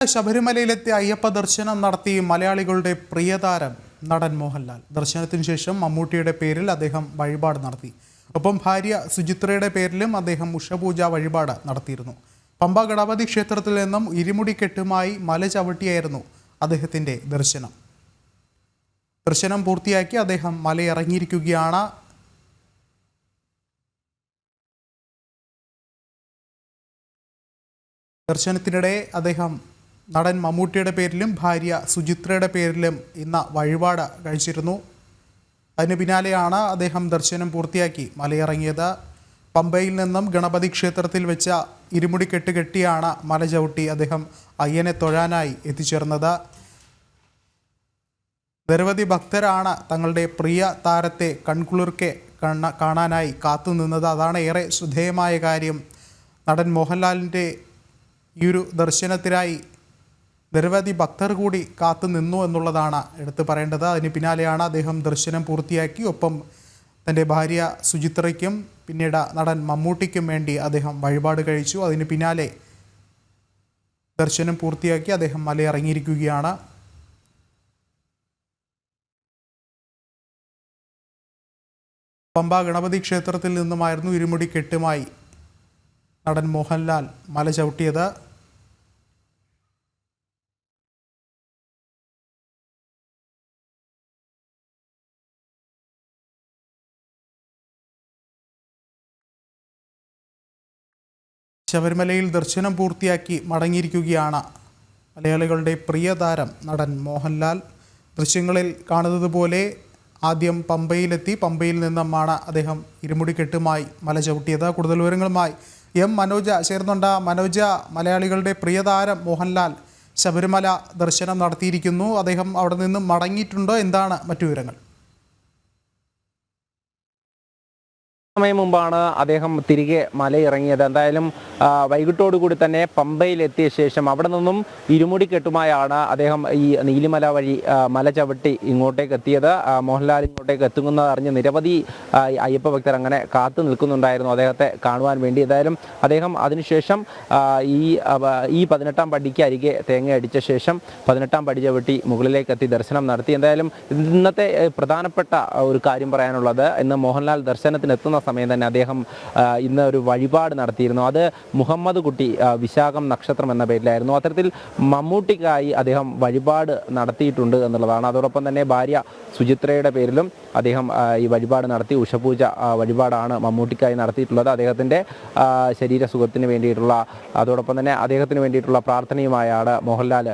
ശബരിമലയിലെത്തി അയ്യപ്പ ദർശനം നടത്തി മലയാളികളുടെ പ്രിയതാരം നടൻ മോഹൻലാൽ. ദർശനത്തിനു ശേഷം മമ്മൂട്ടിയുടെ പേരിൽ അദ്ദേഹം വഴിപാട് നടത്തി. ഒപ്പം ഭാര്യ സുചിത്രയുടെ പേരിലും അദ്ദേഹം ഉഷപൂജ വഴിപാട് നടത്തിയിരുന്നു. പമ്പ ഗണപതി ക്ഷേത്രത്തിൽ നിന്നും ഇരുമുടിക്കെട്ടുമായി മല ചവിട്ടിയായിരുന്നു അദ്ദേഹത്തിൻ്റെ ദർശനം. ദർശനം പൂർത്തിയാക്കി അദ്ദേഹം മലയിറങ്ങിയിരിക്കുകയാണ്. ദർശനത്തിനിടെ അദ്ദേഹം നടൻ മമ്മൂട്ടിയുടെ പേരിലും ഭാര്യ സുചിത്രയുടെ പേരിലും ഇന്ന് വഴിപാട് കഴിച്ചിരുന്നു. അതിന് പിന്നാലെയാണ് അദ്ദേഹം ദർശനം പൂർത്തിയാക്കി മലയിറങ്ങിയത്. പമ്പയിൽ നിന്നും ഗണപതി ക്ഷേത്രത്തിൽ വെച്ച ഇരുമുടിക്കെട്ട് കെട്ടിയാണ് മല ചവിട്ടി അദ്ദേഹം അയ്യനെ തൊഴാനായി എത്തിച്ചേർന്നത്. നിരവധി ഭക്തരാണ് തങ്ങളുടെ പ്രിയ താരത്തെ കൺകുളിർക്കെ കാണാനായി കാത്തുനിന്നത്. അതാണ് ഏറെ ശ്രദ്ധേയമായ കാര്യം. നടൻ മോഹൻലാലിൻ്റെ ഈ ഒരു ദർശനത്തിനായി നിരവധി ഭക്തർ കൂടി കാത്തു നിന്നു എന്നുള്ളതാണ് എടുത്തു പറയേണ്ടത്. അതിന് പിന്നാലെയാണ് അദ്ദേഹം ദർശനം പൂർത്തിയാക്കി. ഒപ്പം തൻ്റെ ഭാര്യ സുചിത്രയ്ക്കും പിന്നീട് നടൻ മമ്മൂട്ടിക്കും വേണ്ടി അദ്ദേഹം വഴിപാട് കഴിച്ചു. അതിന് പിന്നാലെ ദർശനം പൂർത്തിയാക്കി അദ്ദേഹം മലയിറങ്ങിയിരിക്കുകയാണ്. പമ്പ ഗണപതി ക്ഷേത്രത്തിൽ നിന്നുമായിരുന്നു ഇരുമുടിക്കെട്ടുമായി നടൻ മോഹൻലാൽ മല ചവിട്ടിയത്. ശബരിമലയിൽ ദർശനം പൂർത്തിയാക്കി മടങ്ങിയിരിക്കുകയാണ് മലയാളികളുടെ പ്രിയ താരം നടൻ മോഹൻലാൽ. ദൃശ്യങ്ങളിൽ കാണുന്നത് പോലെ ആദ്യം പമ്പയിലെത്തി. പമ്പയിൽ നിന്നുമാണ് അദ്ദേഹം ഇരുമുടിക്കെട്ടുമായി മല ചവിട്ടിയത്. കൂടുതൽ വിവരങ്ങളുമായി എം മനോജ ചേർന്നുണ്ട്. മനോജ, മലയാളികളുടെ പ്രിയതാരം മോഹൻലാൽ ശബരിമല ദർശനം നടത്തിയിരിക്കുന്നു. അദ്ദേഹം അവിടെ നിന്ന് മടങ്ങിയിട്ടുണ്ടോ? എന്താണ് മറ്റു വിവരങ്ങൾ? സമയം മുമ്പാണ് അദ്ദേഹം തിരികെ മലയിറങ്ങിയത്. എന്തായാലും വൈകിട്ടോടുകൂടി തന്നെ പമ്പയിലെത്തിയ ശേഷം അവിടെ നിന്നും ഇരുമുടിക്കെട്ടുമായാണ് അദ്ദേഹം ഈ നീലിമല വഴി മല ചവിട്ടി ഇങ്ങോട്ടേക്ക് എത്തിയത്. മോഹൻലാൽ ഇങ്ങോട്ടേക്ക് എത്തുന്നത് അറിഞ്ഞ് നിരവധി അയ്യപ്പ ഭക്തർ അങ്ങനെ കാത്തു നിൽക്കുന്നുണ്ടായിരുന്നു അദ്ദേഹത്തെ കാണുവാൻ വേണ്ടി. എന്തായാലും അദ്ദേഹം അതിനുശേഷം ഈ 18-ാം പടിക്ക് അരികെ തേങ്ങ അടിച്ച ശേഷം 18-ാം പടി ചവിട്ടി മുകളിലേക്ക് എത്തി ദർശനം നടത്തി. എന്തായാലും ഇന്നത്തെ പ്രധാനപ്പെട്ട ഒരു കാര്യം പറയാനുള്ളത്, ഇന്ന് മോഹൻലാൽ ദർശനത്തിനെത്തുന്ന സമയം തന്നെ അദ്ദേഹം ഇന്ന് ഒരു വഴിപാട് നടത്തിയിരുന്നു. അത് മുഹമ്മദ് കുട്ടി വിശാഖം നക്ഷത്രം എന്ന പേരിലായിരുന്നു. അത്തരത്തിൽ മമ്മൂട്ടിക്കായി അദ്ദേഹം വഴിപാട് നടത്തിയിട്ടുണ്ട് എന്നുള്ളതാണ്. അതോടൊപ്പം തന്നെ ഭാര്യ സുചിത്രയുടെ പേരിലും അദ്ദേഹം ഈ വഴിപാട് നടത്തി. ഉഷപൂജ വഴിപാടാണ് മമ്മൂട്ടിക്കായി നടത്തിയിട്ടുള്ളത്. അദ്ദേഹത്തിൻ്റെ ശരീരസുഖത്തിന് വേണ്ടിയിട്ടുള്ള, അതോടൊപ്പം തന്നെ അദ്ദേഹത്തിന് വേണ്ടിയിട്ടുള്ള പ്രാർത്ഥനയുമായാണ് മോഹൻലാൽ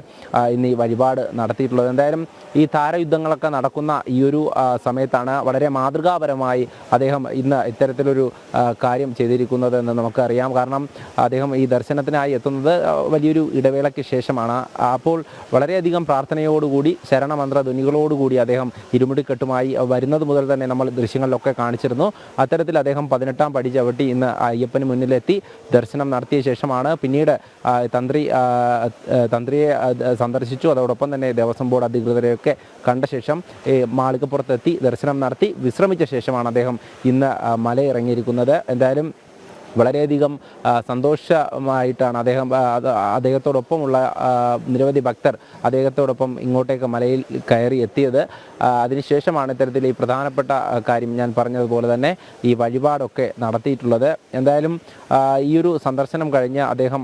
ഇന്ന് ഈ വഴിപാട് നടത്തിയിട്ടുള്ളത്. എന്തായാലും ഈ താരയുദ്ധങ്ങളൊക്കെ നടക്കുന്ന ഈ ഒരു സമയത്താണ് വളരെ മാതൃകാപരമായി അദ്ദേഹം ഇന്ന് ഇത്തരത്തിലൊരു കാര്യം ചെയ്തിരിക്കുന്നത് എന്ന് നമുക്കറിയാം. കാരണം അദ്ദേഹം ഈ ദർശനത്തിനായി എത്തുന്നത് വലിയൊരു ഇടവേളയ്ക്ക് ശേഷമാണ്. അപ്പോൾ വളരെയധികം പ്രാർത്ഥനയോടുകൂടി ശരണമന്ത്ര ധ്വനികളോടുകൂടി അദ്ദേഹം ഇരുമുടിക്കെട്ടുമായി വരുന്നത് മുതൽ തന്നെ നമ്മൾ ദൃശ്യങ്ങളിലൊക്കെ കാണിച്ചിരുന്നു. അത്തരത്തിൽ അദ്ദേഹം 18-ാം പടി ചവിട്ടി ഇന്ന് അയ്യപ്പന് മുന്നിലെത്തി ദർശനം നടത്തിയ ശേഷമാണ് പിന്നീട് തന്ത്രിയെ സന്ദർശിച്ചു. അതോടൊപ്പം തന്നെ ദേവസ്വം ബോർഡ് അധികൃതരെയൊക്കെ കണ്ട ശേഷം മാളികപ്പുറത്തെത്തി ദർശനം നടത്തി വിശ്രമിച്ച ശേഷമാണ് അദ്ദേഹം ഇന്ന് മലയിറങ്ങിയിരിക്കുന്നത്. എന്തായാലും വളരെയധികം സന്തോഷമായിട്ടാണ് അദ്ദേഹത്തോടൊപ്പമുള്ള നിരവധി ഭക്തർ അദ്ദേഹത്തോടൊപ്പം ഇങ്ങോട്ടേക്ക് മലയിൽ കയറി എത്തിയത്. അതിനുശേഷമാണ് ഇത്തരത്തിൽ ഈ പ്രധാനപ്പെട്ട കാര്യം ഞാൻ പറഞ്ഞതുപോലെ തന്നെ ഈ വഴിപാടൊക്കെ നടത്തിയിട്ടുള്ളത്. എന്തായാലും ഈ ഒരു സന്ദർശനം കഴിഞ്ഞ് അദ്ദേഹം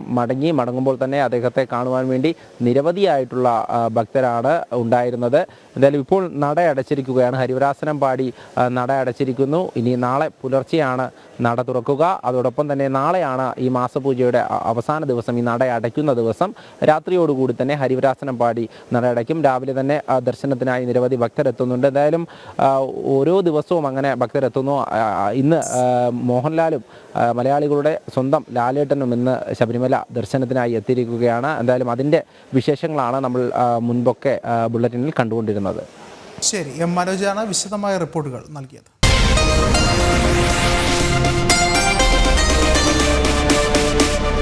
മടങ്ങുമ്പോൾ തന്നെ അദ്ദേഹത്തെ കാണുവാൻ വേണ്ടി നിരവധിയായിട്ടുള്ള ഭക്തരാണ് ഉണ്ടായിരുന്നത്. എന്തായാലും ഇപ്പോൾ നട അടച്ചിരിക്കുകയാണ്. ഹരിവരാസനം പാടി നട അടച്ചിരിക്കുന്നു. ഇനി നാളെ പുലർച്ചെയാണ് നട തുറക്കുക. അതോടൊപ്പം തന്നെ നാളെയാണ് ഈ മാസപൂജയുടെ അവസാന ദിവസം, ഈ നട അടയ്ക്കുന്ന ദിവസം. രാത്രിയോടുകൂടി തന്നെ ഹരിവരാസനം പാടി നട അടയ്ക്കും. രാവിലെ തന്നെ ദർശനത്തിനായി നിരവധി ഭക്തരെത്തുന്നുണ്ട്. എന്തായാലും ഓരോ ദിവസവും അങ്ങനെ ഭക്തരെത്തുന്നു. ഇന്ന് മോഹൻലാലും മലയാളികളുടെ സ്വന്തം ലാലേട്ടനും ഇന്ന് ശബരിമല ദർശനത്തിനായി എത്തിയിരിക്കുകയാണ്. എന്തായാലും അതിൻ്റെ വിശേഷങ്ങളാണ് നമ്മൾ മുൻപൊക്കെ ബുള്ളറ്റിനിൽ കണ്ടുകൊണ്ടിരുന്നത്. ശരി, എം മനോജാണ് വിശദമായ റിപ്പോർട്ടുകൾ നൽകിയത്.